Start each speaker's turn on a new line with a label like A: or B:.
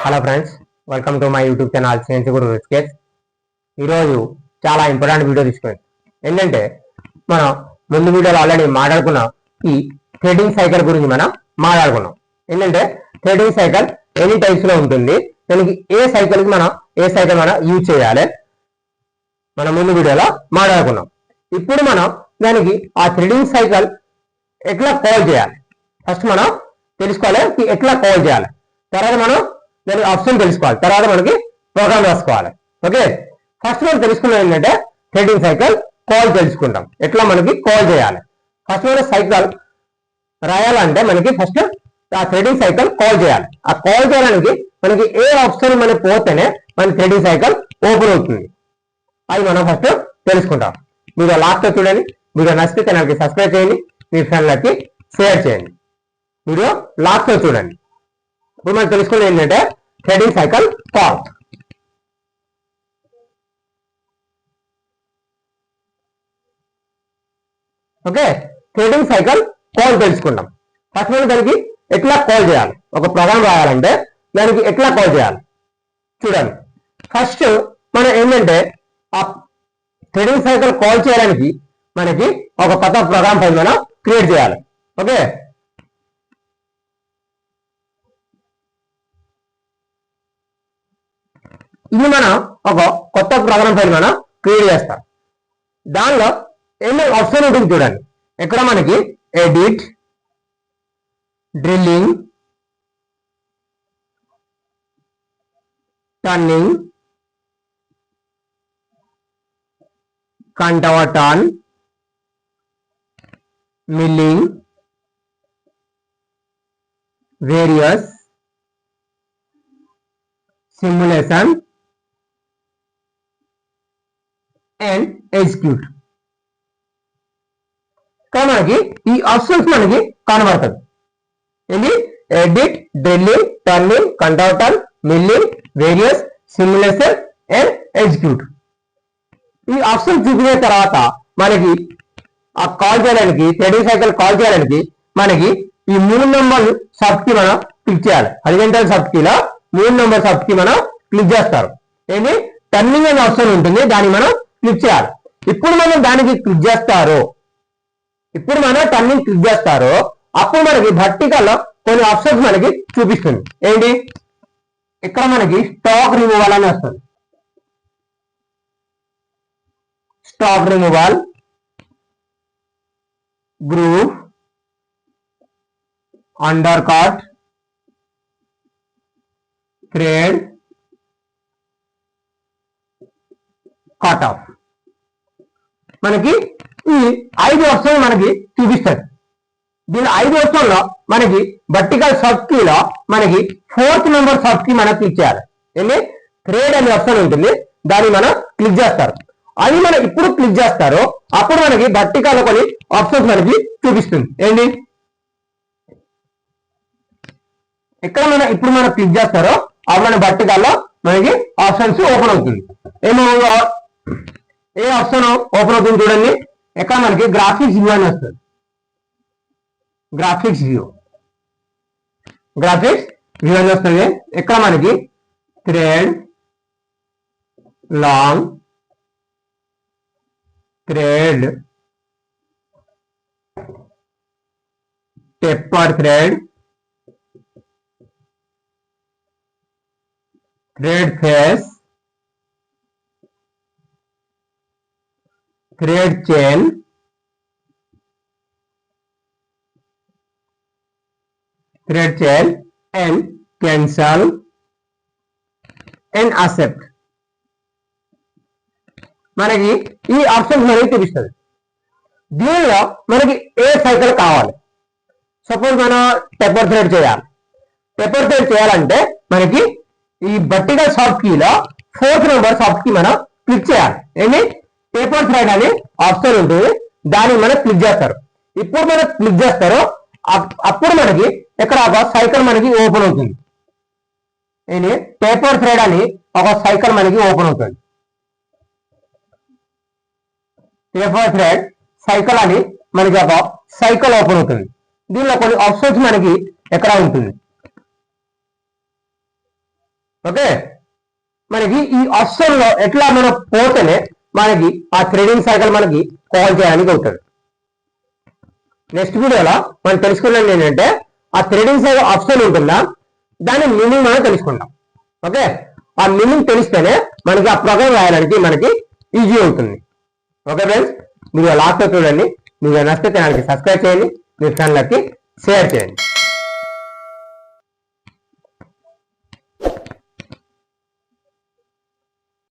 A: Hello friends, welcome to my YouTube channel science Guru sketch. ఈరోజు చాలా important video తీసుకున్నాం. ఏంటంటే మనం ముందు వీడియోలో ఆల్రెడీ మాట్లాడుకున్నాం. ఈ థ్రెడింగ్ సైకిల్ గురించి మనం మాట్లాడుకున్నాం. ఏంటంటే థ్రెడింగ్ సైకిల్ ఎన్ని టైప్స్ లో ఉంటుంది, దానికి ఏ సైకిల్ మనం యూజ్ చేయాలి మనం ముందు వీడియోలో మాట్లాడుకున్నాం. ఇప్పుడు మనం దానికి ఆ థ్రెడింగ్ సైకిల్ ఎట్లా కాల్ చేయాలి ఫస్ట్ మనం తెలుసుకోవాలి. ఎట్లా కాల్ చేయాలి, తర్వాత మనం దాని ఆప్షన్ తెలుసుకోవాలి, తర్వాత మనకి ప్రోగ్రామ్ రాసుకోవాలి. ఓకే, ఫస్ట్ మనం తెలుసుకున్నది ఏంటంటే థ్రెడింగ్ సైకిల్ కాల్ తెలుసుకుంటాం. ఎట్లా మనకి కాల్ చేయాలి. ఫస్ట్ మనం సైకిల్ రాయాలంటే మనకి ఫస్ట్ ఆ థ్రెడింగ్ సైకిల్ కాల్ చేయాలి. ఆ కాల్ చేయడానికి మనకి ఏ ఆప్షన్ మనకి పోతేనే మన థ్రెడింగ్ సైకిల్ ఓపెన్ అవుతుంది. అది మనం ఫస్ట్ తెలుసుకుంటాం. వీడియో లాస్ట్ చూడండి. వీడియో నచ్చితే ఛానల్కి సబ్స్క్రైబ్ చేయండి, మీ ఫ్రెండ్లకి షేర్ చేయండి. వీడియో లాస్ట్ చూడండి. ఇప్పుడు మనం తెలుసుకునేది ఏంటంటే threading cycle call. Okay, threading cycle call తెలుసుకుంటాం. ఫస్ట్ మనం దానికి ఎట్లా కాల్ చేయాలి, ఒక ప్రోగ్రామ్ రాయాలంటే దానికి ఎట్లా కాల్ చేయాలి చూడండి. ఫస్ట్ మనం ఏంటంటే ఆ థ్రెడింగ్ సైకిల్ కాల్ చేయడానికి మనకి ఒక కొత్త ప్రోగ్రామ్ ఫైల్ మనం క్రియేట్ చేయాలి. ఓకే, ఇది మనం ఒక కొత్త ప్రోగ్రామ్ ఫైల్ మనం క్రియేట్ చేస్తాం. దానిలో ఎన్ని ఆప్షన్ ఉంటుంది చూడండి. ఇక్కడ మనకి edit, drilling, turning, contour turn, milling, various, simulation and execute. ఇక్కడ మనకి ఈ ఆప్షన్స్ మనకి కనబడుతుంది. ఇది edit, drilling, turning, contour turn, milling, various, simulation and execute. ఈ ఆప్షన్ చూపించిన తర్వాత మనకి ఆ కాల్ చేయడానికి థ్రెడింగ్ సైకిల్ కాల్ చేయడానికి మనకి ఈ 3 నెంబర్ సబ్ కి మనం క్లిక్ చేయాలి. హారిజాంటల్ సబ్ కీలో 3 నెంబర్ సబ్ కి మనం క్లిక్ చేస్తారు. ఏంటి టర్నింగ్ అనే ఆప్షన్ ఉంటుంది, దాన్ని మనం క్లిక్ చేయాలి. ఇప్పుడు మనం దానికి క్లిక్ చేస్తారు, ఇప్పుడు మనం టర్నింగ్ క్లిక్ చేస్తారు, అప్పుడు మనకి వర్టికల్ లో కొన్ని ఆప్షన్స్ మనకి చూపిస్తుంది. ఏంటి ఇక్కడ మనకి స్టాక్ రిమూవల్ అని వస్తుంది. Stock removal, groove, under cut, thread, cut off. మనకి ఈ 5 ఆప్షన్ మనకి చూపిస్తుంది. దీని 5 ఆప్షన్ లో మనకి వర్టికల్ సబ్ కీలో మనకి 4th నెంబర్ సబ్ కి మనం క్లిక్ చేయాలి. ఏంటి థ్రెడ్ అనే ఆప్షన్ ఉంటుంది, దాన్ని మనం క్లిక్ చేస్తారు. అది మనం ఇప్పుడు క్లిక్ చేస్తారు, అప్పుడు మనకి వర్టికల్ లో కొన్ని ఆప్షన్స్ మనకి చూపిస్తుంది. ఏంటి ఇక్కడ మనం ఇప్పుడు మనం క్లిక్ చేస్తారో అప్పుడు మన వర్టికల్ లో మనకి ఆప్షన్స్ ఓపెన్ అవుతుంది. ఏమో ఏ ఆప్షన్ ఓపెన్ అవుతుంది చూడండి. ఇక్కడ మనకి గ్రాఫిక్స్ వ్యూ అని వస్తుంది. గ్రాఫిక్స్ వ్యూ అని వస్తుంది. ఇక్కడ మనకి thread, long, thread, టెప్పర్ thread, thread face, thread chain, and cancel and accept. మనకి ఈ ఆప్షన్స్ మనకి చూపిస్తుంది. దీనిలో మనకి ఏ సైకిల్ కావాలి. సపోజ్ మనం టెప్పర్ థ్రెడ్ చేయాలి. టెప్పర్ థ్రెడ్ చేయాలంటే మనకి ఈ వర్టికల్ సబ్ కీలో 4th నెంబర్ సబ్ కి మనం క్లిక్ చేయాలి. ఏంటి టెప్పర్ థ్రెడ్ అని ఆప్షన్ ఉంటుంది, దాన్ని మనం క్లిక్ చేస్తారు. ఇప్పుడు మనం క్లిక్ చేస్తారు, అప్పుడు మనకి ఇక్కడ ఒక సైకిల్ మనకి ఓపెన్ అవుతుంది. ఏంటి టెప్పర్ థ్రెడ్ అని ఒక సైకిల్ మనకి ఓపెన్ అవుతుంది. టెప్పర్ థ్రెడ్ సైకిల్ అని మనకి ఒక సైకిల్ ఓపెన్ అవుతుంది. దీనిలో కొన్ని ఆప్షన్స్ మనకి ఎక్కడ ఉంటుంది. ఓకే, మనకి ఈ ఆప్షన్ లో ఎట్లా మనం పోతేనే మనకి ఆ థ్రెడింగ్ సైకిల్ మనకి కాల్ చేయడానికి అవుతుంది. నెక్స్ట్ వీడియోలో మనం తెలుసుకున్నది ఏంటంటే ఆ థ్రెడింగ్ సైకిల్ ఆప్షన్ ఉంటుందా, దాని మీనింగ్ మనం తెలుసుకుంటాం. ఓకే, ఆ మీనింగ్ తెలిస్తేనే మనకి ఆ ప్రోగ్రామ్ రాయడానికి మనకి ఈజీ అవుతుంది. ఓకే ఫ్రెండ్స్, మీరు లాస్ట్ చూడండి. మీకు నచ్చితే ఛానల్కి సబ్స్క్రైబ్ చేయండి, మీ ఫ్రెండ్లకి షేర్ చేయండి.